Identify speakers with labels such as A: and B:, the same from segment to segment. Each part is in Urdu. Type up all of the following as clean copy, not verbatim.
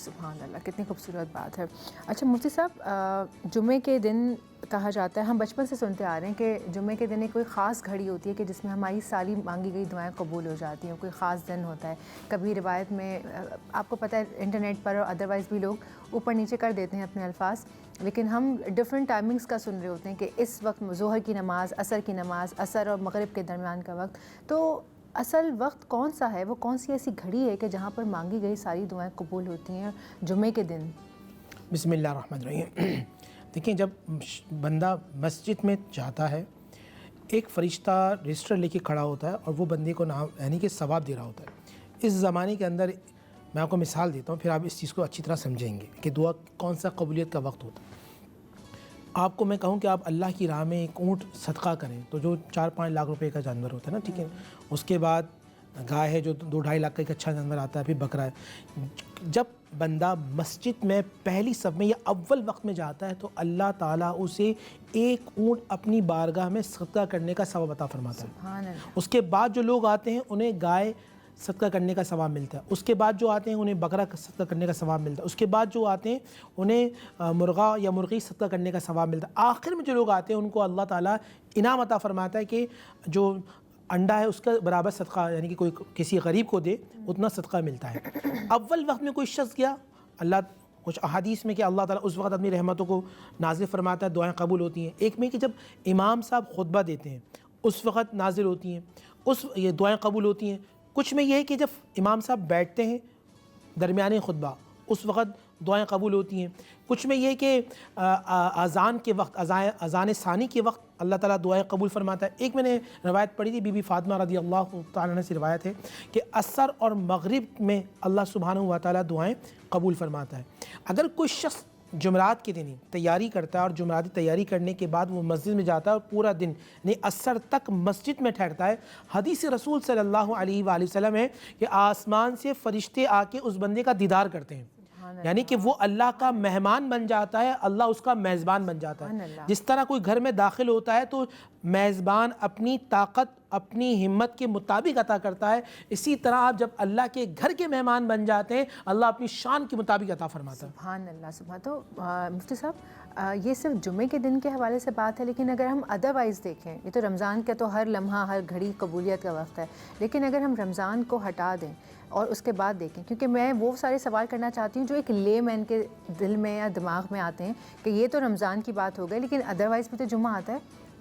A: سبحان اللہ، کتنی خوبصورت بات ہے. اچھا مفتی صاحب، جمعے کے دن کہا جاتا ہے، ہم بچپن سے سنتے آ رہے ہیں کہ جمعے کے دن ایک کوئی خاص گھڑی ہوتی ہے کہ جس میں ہماری ساری مانگی گئی دعائیں قبول ہو جاتی ہیں، کوئی خاص دن ہوتا ہے. کبھی روایت میں آپ کو پتہ ہے انٹرنیٹ پر اور ادروائز بھی لوگ اوپر نیچے کر دیتے ہیں اپنے الفاظ، لیکن ہم ڈفرینٹ ٹائمنگز کا سن رہے ہوتے ہیں کہ اس وقت ظہر کی نماز، عصر کی نماز، عصر اور مغرب کے درمیان کا وقت. تو اصل وقت کون سا ہے؟ وہ کون سی ایسی گھڑی ہے کہ جہاں پر مانگی گئی ساری دعائیں قبول ہوتی ہیں جمعے کے دن؟
B: بسم اللہ الرحمن الرحیم. دیکھیں، جب بندہ مسجد میں جاتا ہے، ایک فرشتہ رجسٹر لے کے کھڑا ہوتا ہے اور وہ بندے کو نام یعنی کہ ثواب دے رہا ہوتا ہے. اس زمانے کے اندر میں آپ کو مثال دیتا ہوں، پھر آپ اس چیز کو اچھی طرح سمجھیں گے کہ دعا کون سا قبولیت کا وقت ہوتا ہے. آپ کو میں کہوں کہ آپ اللہ کی راہ میں ایک اونٹ صدقہ کریں تو جو 4-5 لاکھ روپے کا جانور ہوتا ہے نا، ٹھیک ہے، اس کے بعد گائے ہے جو 2-2.5 لاکھ کا ایک اچھا جانور آتا ہے، پھر بکرا ہے. جب بندہ مسجد میں پہلی صف میں یا اول وقت میں جاتا ہے تو اللہ تعالیٰ اسے ایک اونٹ اپنی بارگاہ میں صدقہ کرنے کا ثواب عطا فرماتا ہے.
A: سبحان اللہ.
B: اس کے بعد جو لوگ آتے ہیں انہیں گائے صدقہ کرنے کا ثواب ملتا ہے. اس کے بعد جو آتے ہیں انہیں بکرا صدقہ کرنے کا ثواب ملتا ہے. اس کے بعد جو آتے ہیں انہیں مرغا یا مرغی صدقہ کرنے کا ثواب ملتا ہے. آخر میں جو لوگ آتے ہیں ان کو اللہ تعالیٰ انعام عطا فرماتا ہے کہ جو انڈا ہے اس کا برابر صدقہ، یعنی کہ کوئی کسی غریب کو دے اتنا صدقہ ملتا ہے. اول وقت میں کوئی شخص گیا، اللہ کچھ احادیث میں کہ اللہ تعالیٰ اس وقت اپنی رحمتوں کو نازل فرماتا ہے، دعائیں قبول ہوتی ہیں. ایک میں کہ جب امام صاحب خطبہ دیتے ہیں اس وقت نازل ہوتی ہیں، یہ دعائیں قبول ہوتی ہیں. کچھ میں یہ ہے کہ جب امام صاحب بیٹھتے ہیں درمیان خطبہ اس وقت دعائیں قبول ہوتی ہیں. کچھ میں یہ کہ اذان کے وقت، اذان ثانی کے وقت اللہ تعالیٰ دعائیں قبول فرماتا ہے. ایک میں نے روایت پڑھی تھی، بی بی فاطمہ رضی اللہ تعالیٰ عنہ سے روایت ہے کہ عصر اور مغرب میں اللہ سبحانہ و تعالیٰ دعائیں قبول فرماتا ہے. اگر کوئی شخص جمعرات کے دن ہی تیاری کرتا ہے اور جمعراتی تیاری کرنے کے بعد وہ مسجد میں جاتا ہے اور پورا دن یعنی عصر تک مسجد میں ٹھہرتا ہے، حدیث رسول صلی اللہ علیہ وآلہ وسلم ہے کہ آسمان سے فرشتے آ کے اس بندے کا دیدار کرتے ہیں، یعنی کہ وہ اللہ کا مہمان بن جاتا ہے، اللہ اس کا میزبان بن جاتا ہے. جس طرح کوئی گھر میں داخل ہوتا ہے تو میزبان اپنی طاقت اپنی ہمت کے مطابق عطا کرتا ہے، اسی طرح آپ جب اللہ کے گھر کے مہمان بن جاتے ہیں اللہ اپنی شان کے مطابق عطا فرماتا ہے.
A: سبحان اللہ. سبحان. تو مفتی صاحب یہ صرف جمعے کے دن کے حوالے سے بات ہے، لیکن اگر ہم ادروائز دیکھیں، یہ تو رمضان کا تو ہر لمحہ ہر گھڑی قبولیت کا وقت ہے، لیکن اگر ہم رمضان کو ہٹا دیں اور اس کے بعد دیکھیں، کیونکہ میں وہ سارے سوال کرنا چاہتی ہوں جو ایک لے مین کے دل میں یا دماغ میں آتے ہیں کہ یہ تو رمضان کی بات ہو گئی، لیکن ادروائز بھی تو جمعہ آتا ہے،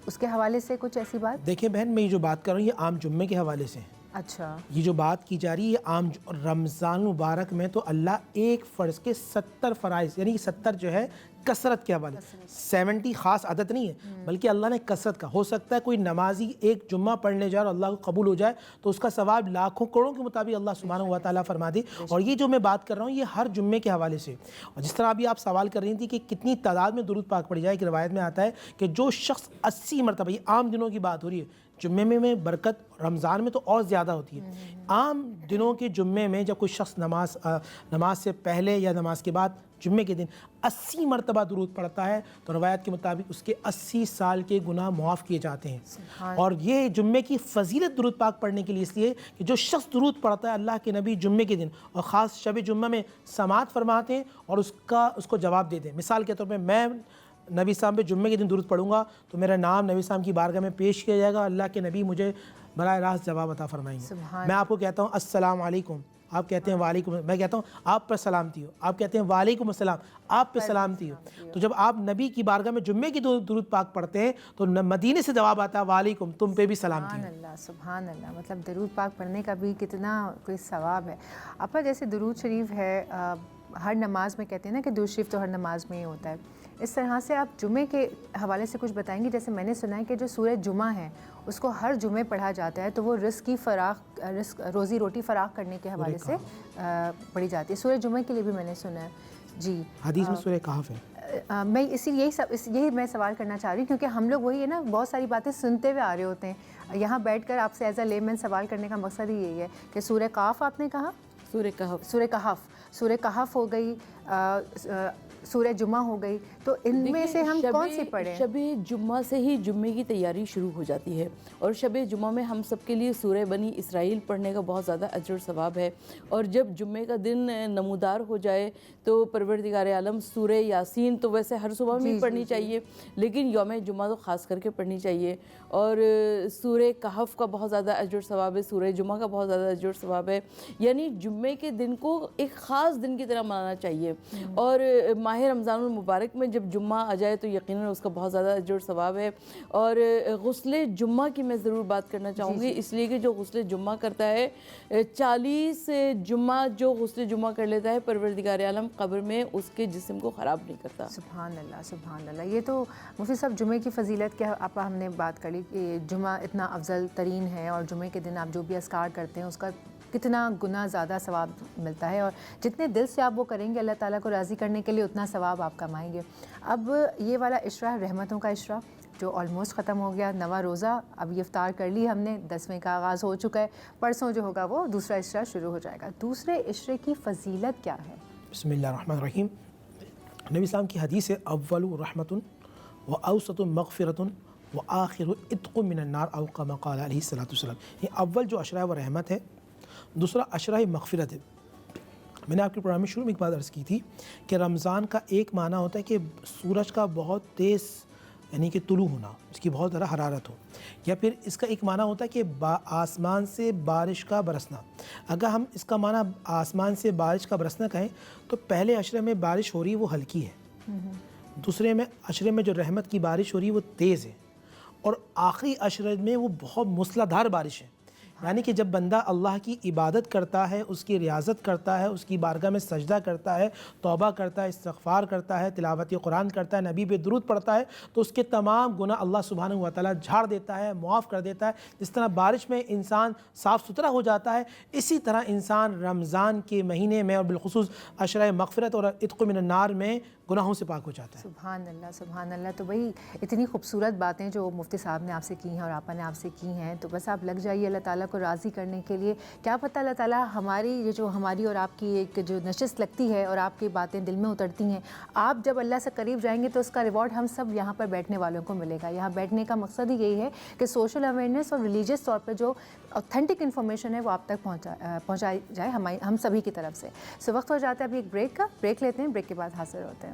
A: اس کے حوالے سے کچھ ایسی بات؟
B: دیکھیں بہن، میں یہ جو بات کر رہا ہوں یہ عام جمعے کے حوالے سے.
A: اچھا،
B: یہ جو بات کی جا رہی ہے یہ عام رمضان مبارک میں تو اللہ ایک فرض کے 70 فرائض، یعنی کہ 70 جو ہے کثرت کے حوالے، 70 خاص عدد نہیں ہے بلکہ اللہ نے کثرت کا. ہو سکتا ہے کوئی نمازی ایک جمعہ پڑھنے جائے اور اللہ کو قبول ہو جائے تو اس کا ثواب لاکھوں کروڑوں کے مطابق اللہ سبحانہ و تعالیٰ فرما دے. اور یہ جو میں بات کر رہا ہوں یہ ہر جمعے کے حوالے سے. اور جس طرح ابھی آپ سوال کر رہی تھی کہ کتنی تعداد میں درود پاک پڑھی جائے، کہ روایت میں آتا ہے کہ جو شخص 80 مرتبہ، یہ عام دنوں کی بات ہو رہی ہے، جمعے میں برکت رمضان میں تو اور زیادہ ہوتی ہے، عام دنوں کے جمعے میں جب کوئی شخص نماز سے پہلے یا نماز کے بعد جمعے کے دن 80 مرتبہ درود پڑھتا ہے تو روایت کے مطابق اس کے 80 سال کے گناہ معاف کیے جاتے ہیں. اور یہ جمعے کی فضیلت درود پاک پڑھنے کے لیے اس لیے کہ جو شخص درود پڑھتا ہے اللہ کے نبی جمعے کے دن اور خاص شب جمعہ میں سماعت فرماتے ہیں اور اس کو جواب دیتے ہیں. مثال کے طور پہ میں نبی صاحب پہ جمعے کے دن درود پڑھوں گا تو میرا نام نبی صاحب کی بارگاہ میں پیش کیا جائے گا، اللہ کے نبی مجھے براہ راست جواب عطا فرمائیں گے. میں آپ کو کہتا ہوں السلام علیکم، آپ کہتے ہیں وعلیکم، میں کہتا ہوں آپ پر سلامتی ہو، آپ کہتے ہیں وعلیکم السلام، آپ پہ سلامتی ہو. تو جب آپ نبی کی بارگاہ میں جمعے کی درود پاک پڑھتے ہیں تو مدینے سے جواب آتا ہے وعلیکم، تم پہ بھی سلامتی ہو.
A: سبحان اللہ. سبحان اللہ. مطلب درود پاک پڑھنے کا بھی کتنا کوئی ثواب ہے. اپا جیسے درود شریف ہے ہر نماز میں کہتے ہیں نا کہ درود شریف تو ہر نماز میں ہی ہوتا ہے، اس طرح سے آپ جمعے کے حوالے سے کچھ بتائیں گے؟ جیسے میں نے سنا ہے کہ جو سورہ جمعہ ہے اس کو ہر جمعے پڑھا جاتا ہے تو وہ روزی روٹی فراخ کرنے کے حوالے سے پڑھی جاتی ہے. سورہ جمعہ کے لیے بھی میں نے سنا ہے. جی،
B: حدیث میں سورہ کہف ہے.
A: میں یہی میں سوال کرنا چاہ رہی ہوں کیونکہ ہم لوگ وہی ہے نا، بہت ساری باتیں سنتے ہوئے آ رہے ہوتے ہیں. یہاں بیٹھ کر آپ سے ایز اے لے مین سوال کرنے کا مقصد ہی یہی ہے کہ سورہ کہف آپ نے کہا،
C: سورہ کہف،
A: سورہ کہف ہو گئی، سورہ جمعہ ہو گئی، تو ان میں سے ہم کون سی پڑھیں؟
C: شب جمعہ سے ہی جمعے کی تیاری شروع ہو جاتی ہے، اور شب جمعہ میں ہم سب کے لیے سورہ بنی اسرائیل پڑھنے کا بہت زیادہ اجر و ثواب ہے، اور جب جمعے کا دن نمودار ہو جائے تو پروردگار عالم سورہ یاسین تو ویسے ہر صبح میں پڑھنی چاہیے، لیکن یوم جمعہ تو خاص کر کے پڑھنی چاہیے، اور سورہ کہف کا بہت زیادہ اجر و ثواب ہے، سورہ جمعہ کا بہت زیادہ اجر و ثواب ہے، یعنی جمعے کے دن کو ایک خاص دن کی طرح منانا چاہیے، اور ماہ رمضان المبارک میں جب جمعہ آ جائے تو یقیناً اس کا بہت زیادہ اجر و ثواب ہے۔ اور غسل جمعہ کی میں ضرور بات کرنا چاہوں گی، اس لیے کہ جو غسل جمعہ کرتا ہے 40 جمعہ جو غسل جمعہ کر لیتا ہے، پروردگار عالم قبر میں اس کے جسم کو خراب نہیں کرتا۔
A: سبحان اللہ سبحان اللہ۔ یہ تو مفتی صاحب جمعے کی فضیلت کیا آپ ہم نے بات کری کہ جمعہ اتنا افضل ترین ہے، اور جمعے کے دن آپ جو بھی اذکار کرتے ہیں اس کا کتنا گنا زیادہ ثواب ملتا ہے، اور جتنے دل سے آپ وہ کریں گے اللہ تعالیٰ کو راضی کرنے کے لیے اتنا ثواب آپ کمائیں گے۔ اب یہ والا عشرہ رحمتوں کا عشرہ جو آلموسٹ ختم ہو گیا، نواں روزہ اب یہ افطار کر لی ہم نے، 10ویں کا آغاز ہو چکا ہے، پرسوں جو ہوگا وہ دوسرا عشرہ شروع ہو جائے گا۔ دوسرے عشرے کی فضیلت کیا ہے؟
B: بسم اللہ الرحمن الرحیم۔ نبی اسلام کی حدیث ہے اول رحمت و اوسط مغفرت و آخر عتق من النار او کما قال علیہ الصلوۃ والسلام۔ یہ اول جو عشرہ ہے وہ رحمت ہے، دوسرا عشرہ مغفرت ہے۔ میں نے آپ کے پروگرام میں شروع میں ایک بات عرض کی تھی کہ رمضان کا ایک معنی ہوتا ہے کہ سورج کا بہت تیز یعنی کہ طلوع ہونا، اس کی بہت زیادہ حرارت ہو، یا پھر اس کا ایک معنی ہوتا ہے کہ آسمان سے بارش کا برسنا۔ اگر ہم اس کا معنی آسمان سے بارش کا برسنا کہیں تو پہلے عشرے میں بارش ہو رہی ہے وہ ہلکی ہے، دوسرے میں عشرے میں جو رحمت کی بارش ہو رہی ہے وہ تیز ہے، اور آخری عشرے میں وہ بہت موسلا دھار بارش ہے۔ یعنی کہ جب بندہ اللہ کی عبادت کرتا ہے، اس کی ریاضت کرتا ہے، اس کی بارگاہ میں سجدہ کرتا ہے، توبہ کرتا ہے، استغفار کرتا ہے، تلاوت قرآن کرتا ہے، نبی پہ درود پڑھتا ہے، تو اس کے تمام گناہ اللہ سبحانہ و تعالیٰ جھاڑ دیتا ہے، معاف کر دیتا ہے۔ جس طرح بارش میں انسان صاف ستھرا ہو جاتا ہے، اسی طرح انسان رمضان کے مہینے میں اور بالخصوص عشرہ مغفرت اور عتق من النار میں گناہوں سے پاک ہو جاتا ہے۔
A: سبحان اللہ سبحان اللہ۔ تو بھائی اتنی خوبصورت باتیں جو مفتی صاحب نے آپ سے کی ہیں اور آپا نے آپ سے کی ہیں، تو بس آپ لگ جائیے اللہ تعالیٰ کو راضی کرنے کے لیے۔ کیا پتہ اللہ تعالیٰ ہماری یہ جو ہماری اور آپ کی ایک جو نشست لگتی ہے اور آپ کی باتیں دل میں اترتی ہیں، آپ جب اللہ سے قریب جائیں گے تو اس کا ریوارڈ ہم سب یہاں پر بیٹھنے والوں کو ملے گا۔ یہاں بیٹھنے کا مقصد ہی یہی ہے کہ سوشل اویئرنیس اور ریلیجیس طور پہ جو اوتھینٹک انفارمیشن ہے وہ آپ تک پہنچائی جائے ہم سبھی کی طرف سے۔ وقت ہو جاتا ہے ابھی ایک بریک کا، بریک لیتے ہیں، بریک کے بعد حاضر ہوتے ہیں۔